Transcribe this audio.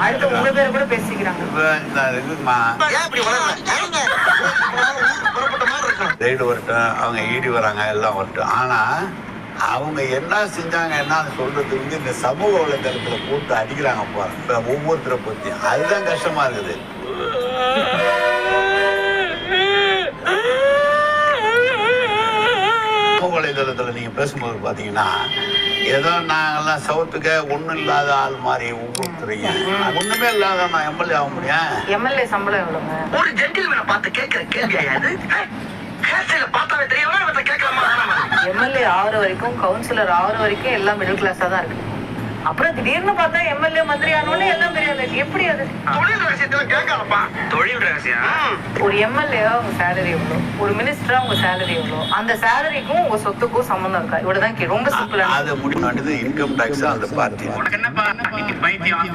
அடுத்து உங்க பேரை கூட பேசிக்கிறாங்க. ரைடு வரட்டும், அவங்க ஈடி வராங்க, எல்லாம் வரட்டும். ஆனா அவங்க என்ன செஞ்சாங்க என்னன்னு சொல்றது இந்த சமூக வலைதளத்துல போட்டு அடிக்கிறாங்க போறாங்க ஒவ்வொருத்தரை பத்தி. அதுதான் கஷ்டமா இருக்குது. சமூக வலைதளத்துல நீங்க பேசும்போது பாத்தீங்கன்னா ஏதோ நாங்கெல்லாம் சவுத்துக்க ஒண்ணும் இல்லாத ஆள் மாதிரி ஒவ்வொருத்தரையும் ஒண்ணுமே இல்லாத நான் எம்எல்ஏ ஆக முடியும். எம்எல்ஏ சம்பளம் எவ்வளவுங்க? ஒரு ஜென்டில்மேனை பார்த்து கேட்கிற கேள்வியாது பார்த்தாவே தெரியும். எம்எல்ஏ ஆகிற வரைக்கும் கவுன்சிலர் ஆகிற வரைக்கும் எல்லாம் மிடில் கிளாஸா தான் இருக்கு. அப்புறம் திடீர்னு பார்த்தா எம்எல்ஏ மந்திரி ஆனோடனே எல்லாம் தெரியாது. எப்படி அது? தொழில் ரகசியத்துல கேட்கலப்பா. தொழில் ரகசியம். ஒரு எம்எல்ஏ உங்க சேலரி எவ்வளோ, ஒரு மினிஸ்டரா உங்க சேலரி எவ்வளோ, அந்த சேலரிக்கும் உங்க சொத்துக்கும் சம்பந்தம் இருக்கா? இவ்வளவுதான் ரொம்ப சிம்பிளா. அதை முடிவு இன்கம் டாக்ஸ் அந்த பார்ட்டி. உனக்கு என்னப்பா பைத்தியம்?